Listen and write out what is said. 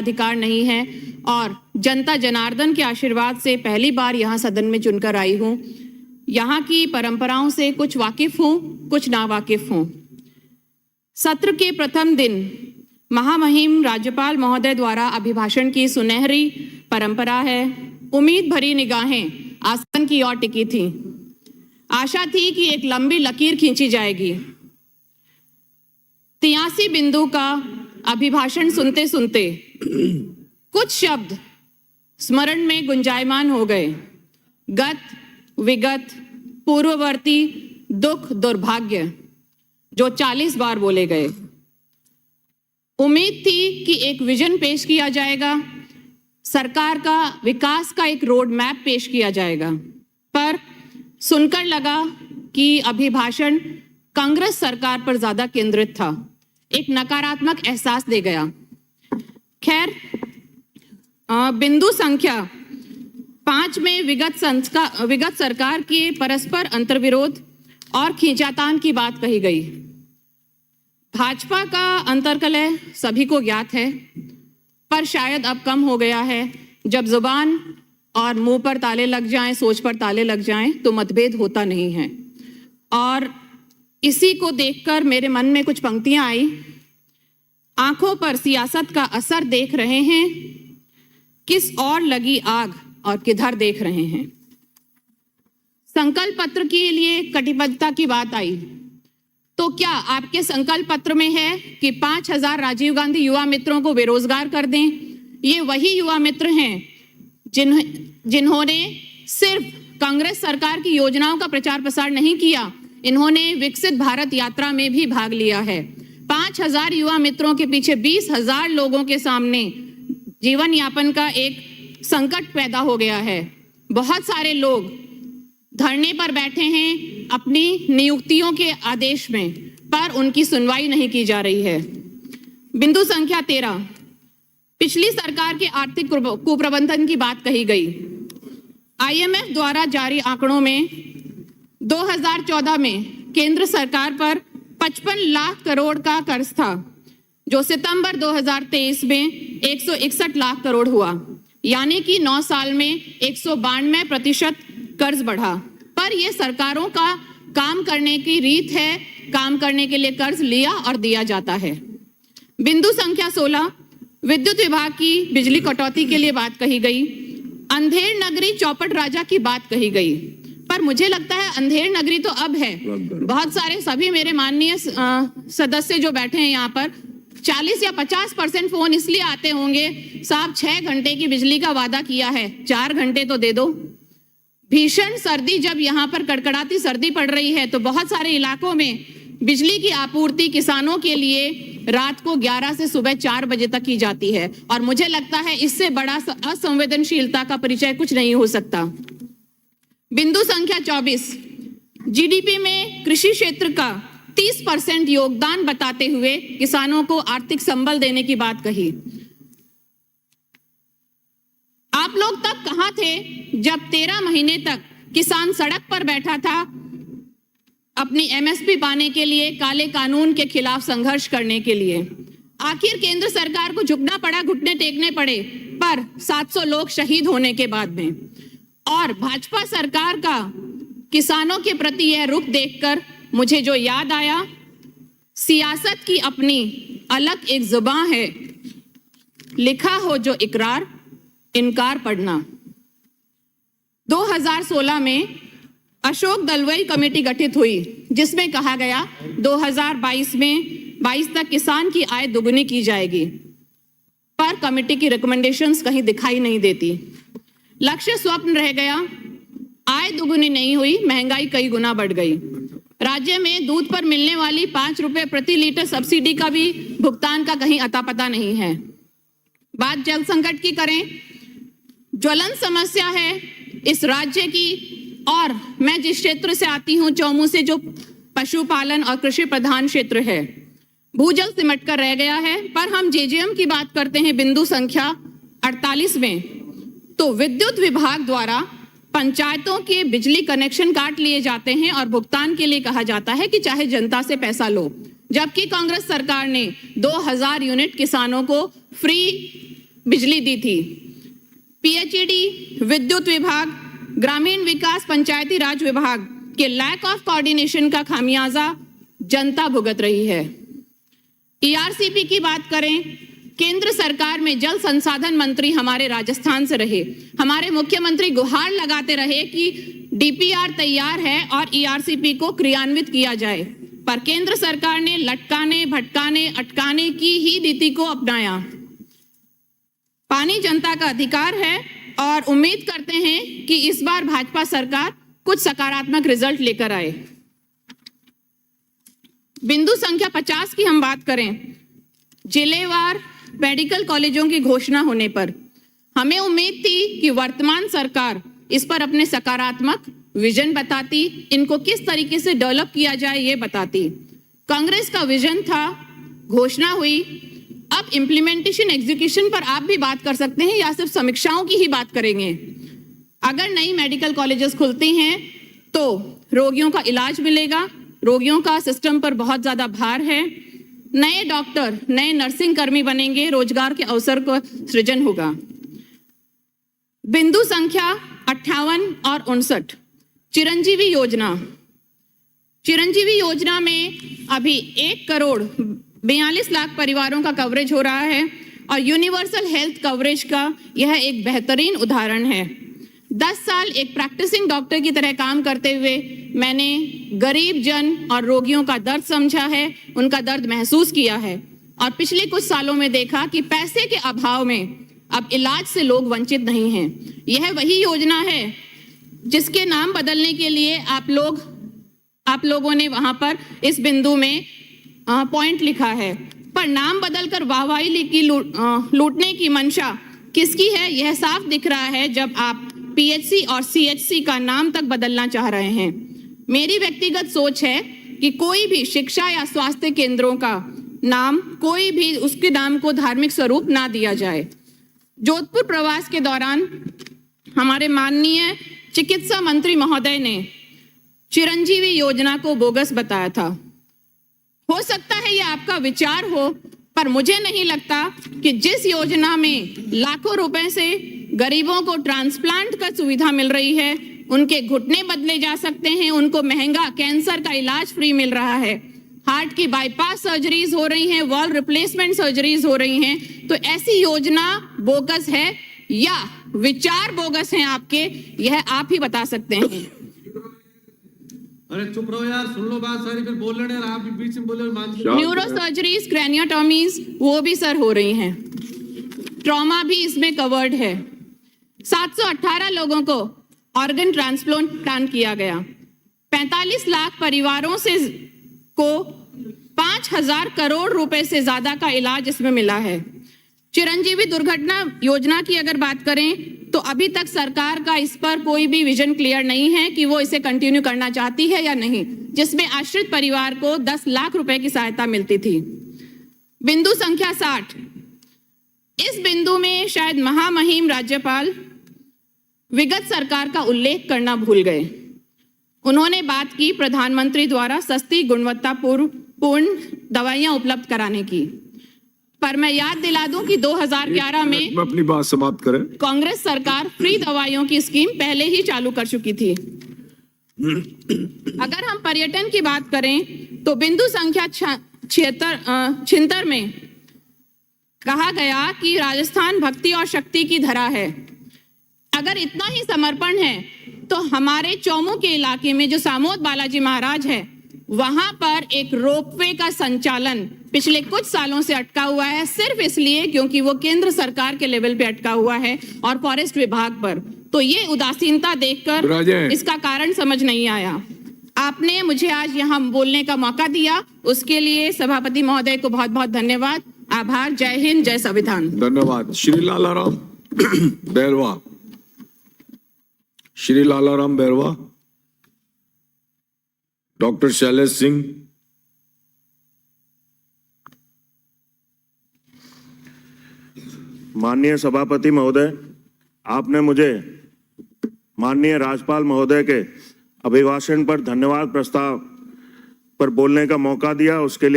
अधिकार नहीं है और जनता जनार्दन के आशीर्वाद से पहली बार यहाँ सदन में चुनकर आई हूँ। यहाँ की परंपराओं से कुछ वाकिफ हूँ, कुछ नावाकिफ हूँ। सत्र के प्रथम दिन महामहिम राज्यपाल महोदय द्वारा अभिभाषण की सुनहरी परंपरा है। उम्मीद भरी निगाहें आसन की ओर टिकी थी। आशा थी कि एक लंबी लकीर खींची जाएगी। 83 बिंदु का अभिभाषण सुनते सुनते कुछ शब्द स्मरण में गुंजायमान हो गए। गत, विगत, पूर्ववर्ती, दुख, दुर्भाग्य, जो 40 बार बोले गए। उम्मीद थी कि एक विजन पेश किया जाएगा, सरकार का विकास का एक रोड मैप पेश किया जाएगा, पर सुनकर लगा कि अभिभाषण कांग्रेस सरकार पर ज्यादा केंद्रित था। एक नकारात्मक एहसास दे गया। खैर, बिंदु संख्या 5 में विगत सरकार के परस्पर अंतर्विरोध और खींचातान की बात कही गई। भाजपा का अंतर्कलह सभी को ज्ञात है, पर शायद अब कम हो गया है। जब जुबान और मुंह पर ताले लग जाएं, सोच पर ताले लग जाएं, तो मतभेद होता नहीं है। और इसी को देखकर मेरे मन में कुछ पंक्तियां आई। आंखों पर सियासत का असर देख रहे हैं, किस और लगी आग और किधर देख रहे हैं। संकल्प पत्र के लिए कटिबद्धता की बात आई, तो क्या आपके संकल्प पत्र में है कि 5000 राजीव गांधी युवा मित्रों को बेरोजगार कर दें? ये वही युवा मित्र हैं जिन्होंने सिर्फ कांग्रेस सरकार की योजनाओं का प्रचार प्रसार नहीं किया, इन्होंने विकसित भारत यात्रा में भी भाग लिया है। 5000 युवा मित्रों के पीछे 20,000 लोगों के सामने जीवन यापन का एक संकट पैदा हो गया है। बहुत सारे लोग धरने पर बैठे हैं अपनी नियुक्तियों के आदेश में, पर उनकी सुनवाई नहीं की जा रही है। बिंदु संख्या 13, पिछली सरकार के आर्थिक कुप्रबंधन की बात कही गई। IMF द्वारा जारी आंकड़ों में 2014 में केंद्र सरकार पर 55 लाख करोड़ का कर्ज था, जो सितंबर 2023 में 161 लाख करोड़ हुआ, यानी कि 9 साल में 192% कर्ज बढ़ा। पर यह सरकारों का काम करने की रीत है, काम करने के लिए कर्ज लिया और दिया जाता है। बिंदु संख्या 16, विद्युत विभाग की बिजली कटौती के लिए बात कही गई। अंधेर नगरी चौपट राजा की बात कही गई, पर मुझे लगता है अंधेर नगरी तो अब है। बहुत सारे सभी मेरे माननीय सदस्य जो बैठे हैं यहाँ पर, 40 या 50% फोन इसलिए आते होंगे, साहब 6 घंटे की बिजली का वादा किया है, 4 घंटे तो दे दो। भीषण सर्दी, जब यहाँ पर कड़कड़ाती सर्दी पड़ रही है, तो बहुत सारे इलाकों में बिजली की आपूर्ति किसानों के लिए रात को 11 से सुबह 4 बजे तक की जाती है, और मुझे लगता है इससे बड़ा असंवेदनशीलता का परिचय कुछ नहीं हो सकता। बिंदु संख्या 24, GDP में कृषि क्षेत्र का 30% योगदान बताते हुए किसानों को आर्थिक संबल देने की बात कही। आप लोग तब कहां थे जब 13 महीने तक किसान सड़क पर बैठा था अपनी MSP पाने के लिए, काले कानून के खिलाफ संघर्ष करने के लिए? आखिर केंद्र सरकार को झुकना पड़ा, घुटने टेकने पड़े, पर 700 लोग शहीद होने के बाद में। और भाजपा सरकार का किसानों के प्रति यह रुख देखकर मुझे जो याद आया, सियासत की अपनी अलग एक जुबान है, लिखा हो जो इकरार, इनकार पढ़ना। 2016 में अशोक दलवई कमेटी गठित हुई, जिसमें कहा गया 2022 तक किसान की आय दुगुनी की जाएगी, पर कमेटी की रिकमेंडेशंस कहीं दिखाई नहीं देती। लक्ष्य स्वप्न रह गया, आय दुगुनी नहीं हुई, महंगाई कई गुना बढ़ गई। राज्य में दूध पर मिलने वाली 5 रुपए प्रति लीटर सब्सिडी का भी भुगतान का कहीं अता पता नहीं है। बात जल संकट की करें, ज्वलन समस्या है इस राज्य की, और मैं जिस क्षेत्र से आती हूं, चौमू से, जो पशुपालन और कृषि प्रधान क्षेत्र है, भूजल सिमट कर रह गया है। पर हम JJM की बात करते हैं बिंदु संख्या 48 में, तो विद्युत विभाग द्वारा पंचायतों के बिजली कनेक्शन काट लिए जाते हैं और भुगतान के लिए कहा जाता है कि चाहे जनता से पैसा लो, जबकि कांग्रेस सरकार ने 2000 यूनिट किसानों को फ्री बिजली दी थी। पीएचईडी, विद्युत विभाग, ग्रामीण विकास, पंचायती राज विभाग के लैक ऑफ कोऑर्डिनेशन का खामियाजा जनता भुगत रही है। ईआरसीपी की बात करें, केंद्र सरकार में जल संसाधन मंत्री हमारे राजस्थान से रहे। हमारे मुख्यमंत्री गुहार लगाते रहे कि डीपीआर तैयार है और ईआरसीपी को क्रियान्वित किया जाए, पर केंद्र सरकार ने लटकाने, भटकाने, अटकाने की ही नीति को अपनाया। पानी जनता का अधिकार है और उम्मीद करते हैं कि इस बार भाजपा सरकार कुछ सकारात्मक रिजल्ट लेकर आए। बिंदु संख्या 50 की हम बात करें, जिलेवार मेडिकल कॉलेजों की घोषणा होने पर हमें उम्मीद थी कि वर्तमान सरकार इस पर अपने सकारात्मक विजन बताती, इनको किस तरीके से डेवलप किया जाए ये बताती। कांग्रेस का विजन था, घोषणा हुई, अब इम्प्लीमेंटेशन, एग्जीक्यूशन पर आप भी बात कर सकते हैं या सिर्फ समीक्षाओं की ही बात करेंगे। अगर नई मेडिकल कॉलेजेस खुलती हैं तो रोगियों का इलाज मिलेगा, रोगियों का सिस्टम पर बहुत ज्यादा भार है, नए डॉक्टर, नए नर्सिंग कर्मी बनेंगे, रोजगार के अवसर का सृजन होगा। बिंदु संख्या 58 और 59, चिरंजीवी योजना। चिरंजीवी योजना में अभी 1,42,00,000 परिवारों का कवरेज हो रहा है और यूनिवर्सल हेल्थ कवरेज का यह एक बेहतरीन उदाहरण है। 10 साल एक प्रैक्टिसिंग डॉक्टर की तरह काम करते हुए मैंने गरीब जन और रोगियों का दर्द समझा है, उनका दर्द महसूस किया है और पिछले कुछ सालों में देखा कि पैसे के अभाव में अब इलाज से लोग वंचित नहीं हैं। यह वही योजना है जिसके नाम बदलने के लिए आप लोगों ने वहां पर इस बिंदु में पॉइंट लिखा है, पर नाम बदलकर वाहवाही की लूटने की मंशा किसकी है यह साफ दिख रहा है जब आप पीएचसी और सीएचसी का नाम तक बदलना चाह रहे हैं। मेरी व्यक्तिगत सोच है कि कोई भी शिक्षा या स्वास्थ्य केंद्रों का नाम, कोई भी उसके नाम को धार्मिक स्वरूप ना दिया जाए। जोधपुर प्रवास के दौरान हमारे माननीय चिकित्सा मंत्री महोदय ने चिरंजीवी योजना को बोगस बताया था। हो सकता है ये आपका विचार हो, पर मुझे नहीं लगता कि जिस योजना में लाखों रुपए से गरीबों को ट्रांसप्लांट का सुविधा मिल रही है, उनके घुटने बदले जा सकते हैं, उनको महंगा कैंसर का इलाज फ्री मिल रहा है, हार्ट की बाईपास सर्जरीज हो रही हैं, वॉल रिप्लेसमेंट सर्जरीज हो रही हैं, तो ऐसी योजना बोगस है या विचार बोगस हैं आपके, यह आप ही बता सकते हैं। अरे चुप रहो यार, सुन लो बात सारी, फिर बोल रहे हैं आप भी बीच में बोले। न्यूरो सर्जरीज, क्रैनियोटॉमीज वो भी सर हो रही हैं, ट्रॉमा भी इसमें कवर्ड है। 718 लोगों को ऑर्गन ट्रांसप्लांट किया गया। 45 लाख परिवारों से को 5,000 करोड़ रुपए से ज्यादा का इलाज इसमें मिला है। चिरंजीवी दुर्घटना योजना की अगर बात करें तो अभी तक सरकार का इस पर कोई भी विजन क्लियर नहीं है कि वो इसे कंटिन्यू करना चाहती है या नहीं, जिसमें आश्रित परिवार को 10 लाख रुपए की सहायता मिलती थी। बिंदु संख्या 60, इस बिंदु में शायद महामहिम राज्यपाल विगत सरकार का उल्लेख करना भूल गए। उन्होंने बात की प्रधानमंत्री द्वारा सस्ती गुणवत्तापूर्ण दवाइयां उपलब्ध कराने की, पर मैं याद दिला दूं कि 2011 में अपनी बात समाप्त करें। कांग्रेस सरकार फ्री दवाइयों की स्कीम पहले ही चालू कर चुकी थी। अगर हम पर्यटन की बात करें तो बिंदु संख्या 76 में कहा गया कि राजस्थान भक्ति और शक्ति की धरा है। अगर इतना ही समर्पण है तो हमारे चौमू के इलाके में जो सामोद बालाजी महाराज है, वहां पर एक रोपवे का संचालन पिछले कुछ सालों से अटका हुआ है, सिर्फ इसलिए क्योंकि वो केंद्र सरकार के लेवल पे अटका हुआ है और फॉरेस्ट विभाग पर। तो ये उदासीनता देखकर इसका कारण समझ नहीं आया। आपने मुझे आज यहाँ बोलने का मौका दिया, उसके लिए सभापति महोदय को बहुत बहुत धन्यवाद, आभार। जय हिंद, जय संविधान। धन्यवाद। श्री लालाराम बैरवा, श्री लालाराम बैरवा, डॉक्टर शैलेश सिंह। माननीय सभापति महोदय, आपने मुझे माननीय राज्यपाल महोदय के अभिभाषण पर धन्यवाद प्रस्ताव पर बोलने का मौका दिया, उसके लिए